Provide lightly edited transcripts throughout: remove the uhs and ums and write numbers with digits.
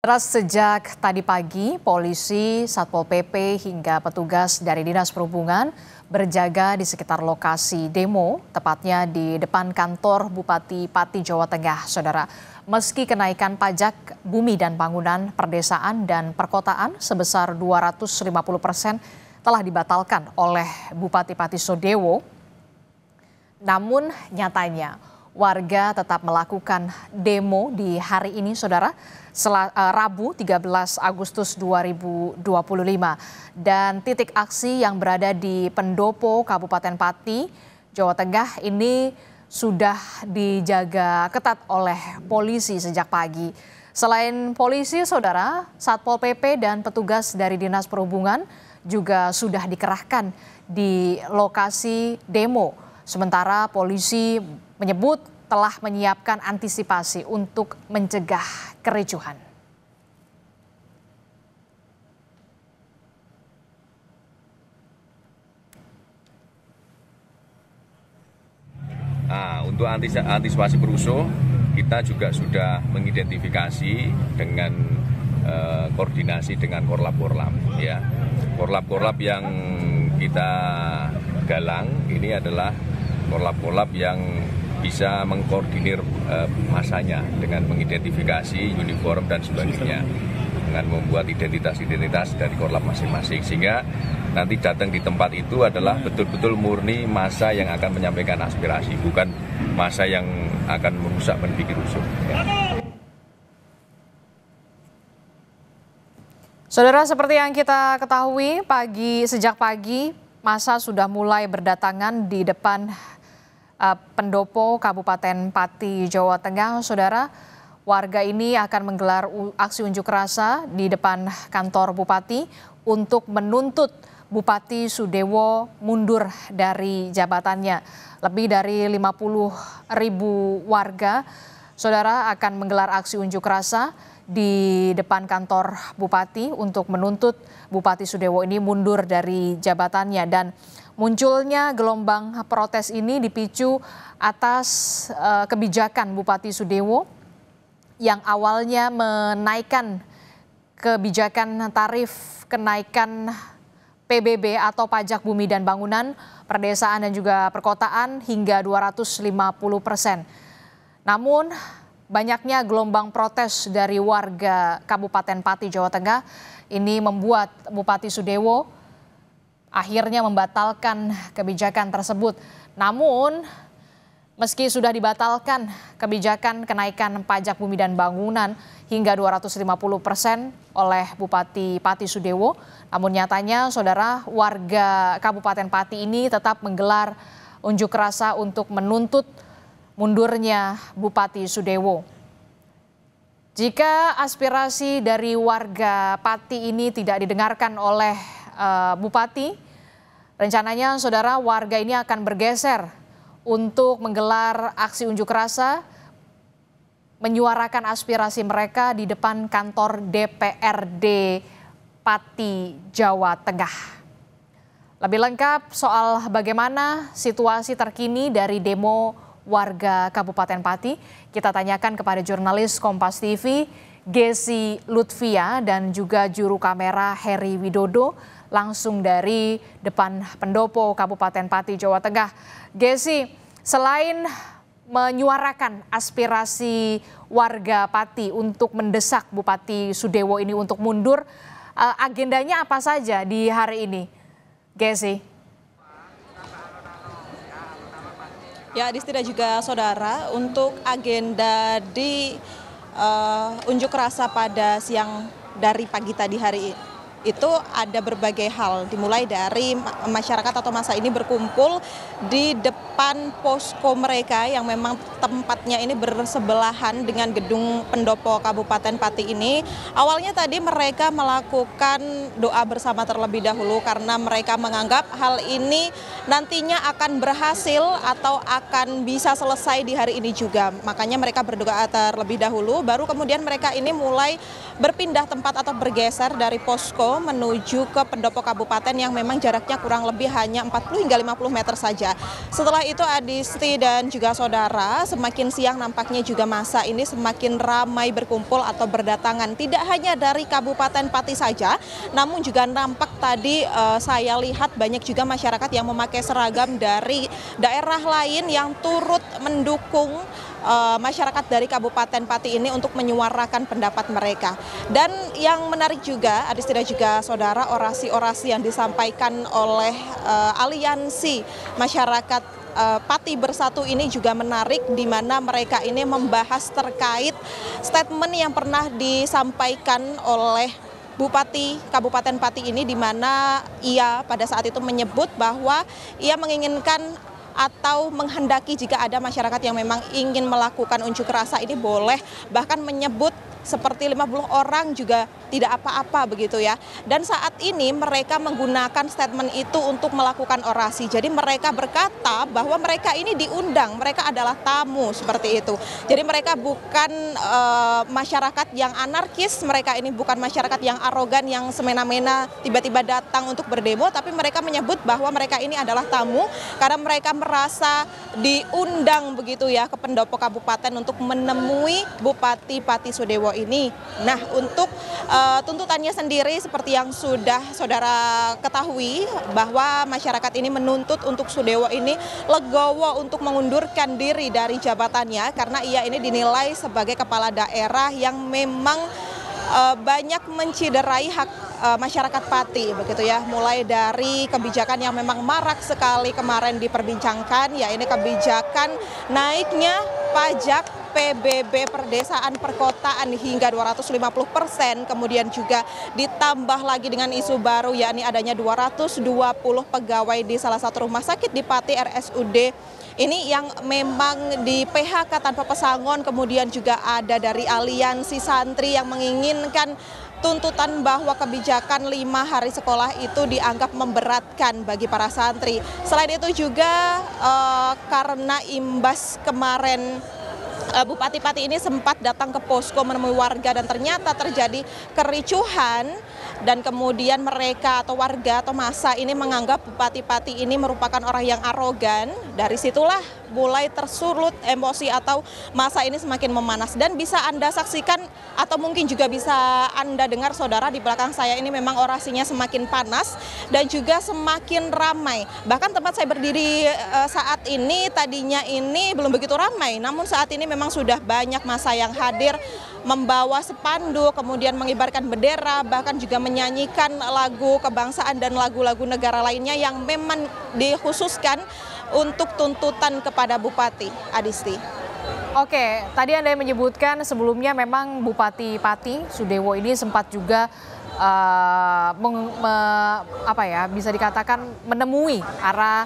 Sejak tadi pagi, polisi, Satpol PP hingga petugas dari Dinas Perhubungan berjaga di sekitar lokasi demo, tepatnya di depan kantor Bupati Pati, Jawa Tengah, Saudara. Meski kenaikan pajak bumi dan bangunan, perdesaan dan perkotaan sebesar 250% telah dibatalkan oleh Bupati Pati Sudewo, namun nyatanya warga tetap melakukan demo di hari ini, Saudara, Rabu 13 Agustus 2025. Dan titik aksi yang berada di Pendopo, Kabupaten Pati, Jawa Tengah ini sudah dijaga ketat oleh polisi sejak pagi. Selain polisi, Saudara, Satpol PP dan petugas dari Dinas Perhubungan juga sudah dikerahkan di lokasi demo. Sementara polisi menyebut telah menyiapkan antisipasi untuk mencegah kericuhan. Untuk antisipasi perusuh, kita juga sudah mengidentifikasi dengan koordinasi dengan korlap-korlap, ya. Korlap-korlap yang kita galang ini adalah korlap-korlap yang bisa mengkoordinir masanya dengan mengidentifikasi uniform dan sebagainya, dengan membuat identitas-identitas dari korlap masing-masing, sehingga nanti datang di tempat itu adalah betul-betul murni massa yang akan menyampaikan aspirasi, bukan massa yang akan merusak dan bikin rusuh. Saudara, seperti yang kita ketahui, sejak pagi massa sudah mulai berdatangan di depan Pendopo, Kabupaten Pati, Jawa Tengah. Saudara, warga ini akan menggelar aksi unjuk rasa di depan kantor Bupati untuk menuntut Bupati Sudewo mundur dari jabatannya. Lebih dari 50.000 warga, Saudara, akan menggelar aksi unjuk rasa di depan kantor Bupati untuk menuntut Bupati Sudewo ini mundur dari jabatannya. Dan munculnya gelombang protes ini dipicu atas kebijakan Bupati Sudewo yang awalnya menaikkan kebijakan tarif kenaikan PBB atau pajak bumi dan bangunan, perdesaan dan juga perkotaan hingga 250%. Namun banyaknya gelombang protes dari warga Kabupaten Pati, Jawa Tengah ini membuat Bupati Sudewo akhirnya membatalkan kebijakan tersebut. Namun, meski sudah dibatalkan kebijakan kenaikan pajak bumi dan bangunan hingga 250% oleh Bupati Pati Sudewo, namun nyatanya, Saudara, warga Kabupaten Pati ini tetap menggelar unjuk rasa untuk menuntut mundurnya Bupati Sudewo. Jika aspirasi dari warga Pati ini tidak didengarkan oleh Bupati, rencananya, Saudara, warga ini akan bergeser untuk menggelar aksi unjuk rasa, menyuarakan aspirasi mereka di depan kantor DPRD Pati, Jawa Tengah. Lebih lengkap soal bagaimana situasi terkini dari demo warga Kabupaten Pati, kita tanyakan kepada jurnalis Kompas TV, Gesi Lutfia, dan juga juru kamera Heri Widodo, langsung dari depan Pendopo, Kabupaten Pati, Jawa Tengah. Gesi, selain menyuarakan aspirasi warga Pati untuk mendesak Bupati Sudewo ini untuk mundur, agendanya apa saja di hari ini, Gesi? Ya, Adisti dan juga Saudara, untuk agenda di unjuk rasa pada siang dari pagi tadi hari itu ada berbagai hal, dimulai dari masyarakat atau massa ini berkumpul di depan posko mereka yang memang tempatnya ini bersebelahan dengan gedung Pendopo Kabupaten Pati ini. Awalnya tadi mereka melakukan doa bersama terlebih dahulu karena mereka menganggap hal ini nantinya akan berhasil atau akan bisa selesai di hari ini juga. Makanya mereka berdoa terlebih dahulu, baru kemudian mereka ini mulai berpindah tempat atau bergeser dari posko Sudewo menuju ke pendopo kabupaten yang memang jaraknya kurang lebih hanya 40 hingga 50 meter saja. Setelah itu Adisti dan juga saudara, semakin siang nampaknya juga massa ini semakin ramai berkumpul atau berdatangan. Tidak hanya dari Kabupaten Pati saja, namun juga nampak tadi saya lihat banyak juga masyarakat yang memakai seragam dari daerah lain yang turut mendukung masyarakat dari Kabupaten Pati ini untuk menyuarakan pendapat mereka. Dan yang menarik juga, Adisti dan juga saudara, orasi-orasi yang disampaikan oleh aliansi masyarakat Pati Bersatu ini juga menarik, di mana mereka ini membahas terkait statement yang pernah disampaikan oleh Bupati Kabupaten Pati ini, di mana ia pada saat itu menyebut bahwa ia menginginkan atau menghendaki jika ada masyarakat yang memang ingin melakukan unjuk rasa ini boleh, bahkan menyebut seperti 50 orang juga tidak apa-apa begitu ya. Dan saat ini mereka menggunakan statement itu untuk melakukan orasi. Jadi mereka berkata bahwa mereka ini diundang, mereka adalah tamu seperti itu. Jadi mereka bukan masyarakat yang anarkis, mereka ini bukan masyarakat yang arogan, yang semena-mena tiba-tiba datang untuk berdemo, tapi mereka menyebut bahwa mereka ini adalah tamu karena mereka merasa diundang begitu ya ke pendopo kabupaten untuk menemui Bupati Pati Sudewo ini. Nah, untuk tuntutannya sendiri seperti yang sudah saudara ketahui, bahwa masyarakat ini menuntut untuk Sudewo ini legowo untuk mengundurkan diri dari jabatannya karena ia ini dinilai sebagai kepala daerah yang memang banyak menciderai hak masyarakat Pati begitu ya, mulai dari kebijakan yang memang marak sekali kemarin diperbincangkan, ya ini kebijakan naiknya pajak PBB perdesaan perkotaan hingga 250%, kemudian juga ditambah lagi dengan isu baru yakni adanya 220 pegawai di salah satu rumah sakit di Pati, RSUD ini yang memang di PHK tanpa pesangon. Kemudian juga ada dari aliansi santri yang menginginkan tuntutan bahwa kebijakan 5 hari sekolah itu dianggap memberatkan bagi para santri. Selain itu juga karena imbas kemarin Bupati Pati ini sempat datang ke posko menemui warga dan ternyata terjadi kericuhan, dan kemudian mereka atau warga atau massa ini menganggap Bupati Pati ini merupakan orang yang arogan. Dari situlah mulai tersulut emosi atau massa ini semakin memanas, dan bisa Anda saksikan atau mungkin juga bisa Anda dengar saudara di belakang saya ini memang orasinya semakin panas dan juga semakin ramai. Bahkan tempat saya berdiri saat ini tadinya ini belum begitu ramai, namun saat ini memang sudah banyak massa yang hadir membawa spanduk, kemudian mengibarkan bendera, bahkan juga menyanyikan lagu kebangsaan dan lagu-lagu negara lainnya yang memang dikhususkan untuk tuntutan kepada Bupati. Adisti. Oke, tadi Anda menyebutkan sebelumnya memang Bupati Pati Sudewo ini sempat juga bisa dikatakan menemui arah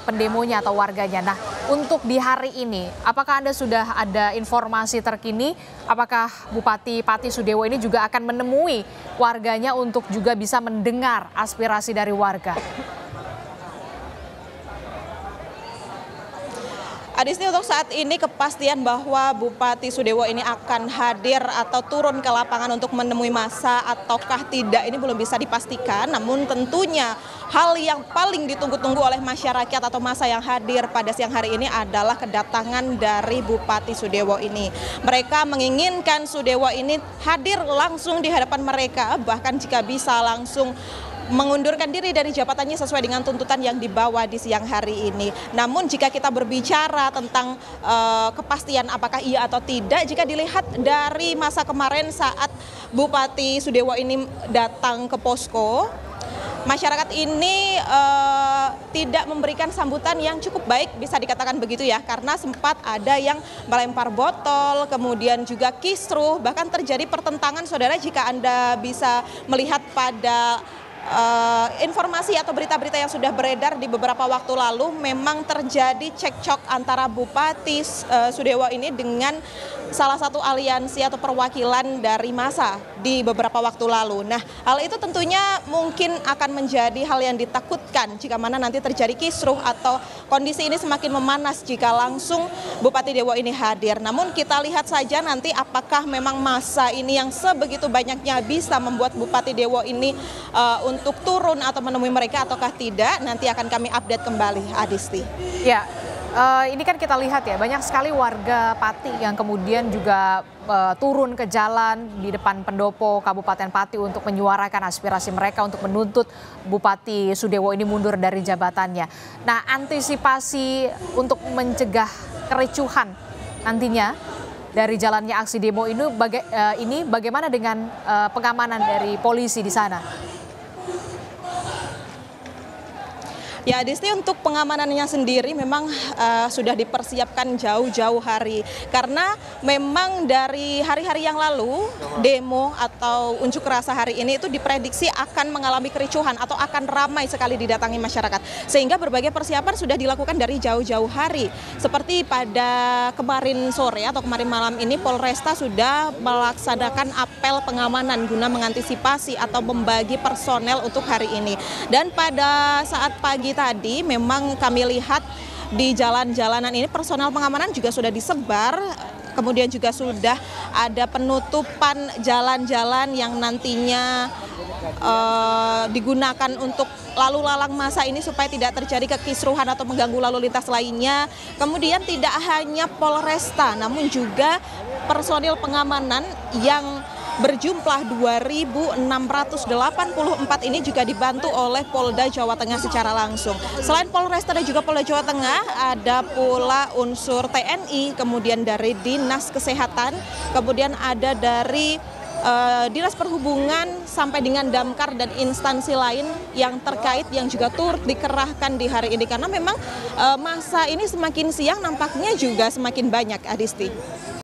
pendemonya atau warganya. Nah, untuk di hari ini, apakah Anda sudah ada informasi terkini? Apakah Bupati Pati Sudewo ini juga akan menemui warganya untuk juga bisa mendengar aspirasi dari warga? Adisti, untuk saat ini kepastian bahwa Bupati Sudewo ini akan hadir atau turun ke lapangan untuk menemui massa ataukah tidak ini belum bisa dipastikan. Namun tentunya hal yang paling ditunggu-tunggu oleh masyarakat atau massa yang hadir pada siang hari ini adalah kedatangan dari Bupati Sudewo ini. Mereka menginginkan Sudewo ini hadir langsung di hadapan mereka, bahkan jika bisa langsung mengundurkan diri dari jabatannya sesuai dengan tuntutan yang dibawa di siang hari ini. Namun jika kita berbicara tentang kepastian apakah iya atau tidak, jika dilihat dari masa kemarin saat Bupati Sudewo ini datang ke posko, masyarakat ini tidak memberikan sambutan yang cukup baik, bisa dikatakan begitu ya, karena sempat ada yang melempar botol, kemudian juga kisruh, bahkan terjadi pertentangan saudara jika Anda bisa melihat pada informasi atau berita-berita yang sudah beredar di beberapa waktu lalu, memang terjadi cekcok antara Bupati Sudewo ini dengan salah satu aliansi atau perwakilan dari massa di beberapa waktu lalu. Nah, hal itu tentunya mungkin akan menjadi hal yang ditakutkan jika mana nanti terjadi kisruh atau kondisi ini semakin memanas jika langsung Bupati Dewo ini hadir. Namun kita lihat saja nanti apakah memang massa ini yang sebegitu banyaknya bisa membuat Bupati Dewo ini untuk turun atau menemui mereka ataukah tidak, nanti akan kami update kembali, Adisti. Ya, ini kan kita lihat ya, banyak sekali warga Pati yang kemudian juga turun ke jalan di depan pendopo Kabupaten Pati untuk menyuarakan aspirasi mereka untuk menuntut Bupati Sudewo ini mundur dari jabatannya. Nah, antisipasi untuk mencegah kericuhan nantinya dari jalannya aksi demo ini, bagaimana dengan pengamanan dari polisi di sana? Ya, Adisti, untuk pengamanannya sendiri memang sudah dipersiapkan jauh-jauh hari. Karena memang dari hari-hari yang lalu, demo atau unjuk rasa hari ini itu diprediksi akan mengalami kericuhan atau akan ramai sekali didatangi masyarakat. Sehingga berbagai persiapan sudah dilakukan dari jauh-jauh hari. Seperti pada kemarin sore atau kemarin malam ini, Polresta sudah melaksanakan apel pengamanan guna mengantisipasi atau membagi personel untuk hari ini. Dan pada saat pagi tadi memang kami lihat di jalan-jalanan ini personel pengamanan juga sudah disebar, kemudian juga sudah ada penutupan jalan-jalan yang nantinya digunakan untuk lalu lalang massa ini supaya tidak terjadi kekisruhan atau mengganggu lalu lintas lainnya. Kemudian tidak hanya Polresta namun juga personil pengamanan yang berjumlah 2.684 ini juga dibantu oleh Polda Jawa Tengah secara langsung. Selain Polresta dan juga Polda Jawa Tengah, ada pula unsur TNI, kemudian dari Dinas Kesehatan, kemudian ada dari Dinas Perhubungan sampai dengan Damkar dan instansi lain yang terkait yang juga turut dikerahkan di hari ini. Karena memang massa ini semakin siang nampaknya juga semakin banyak, Adisti.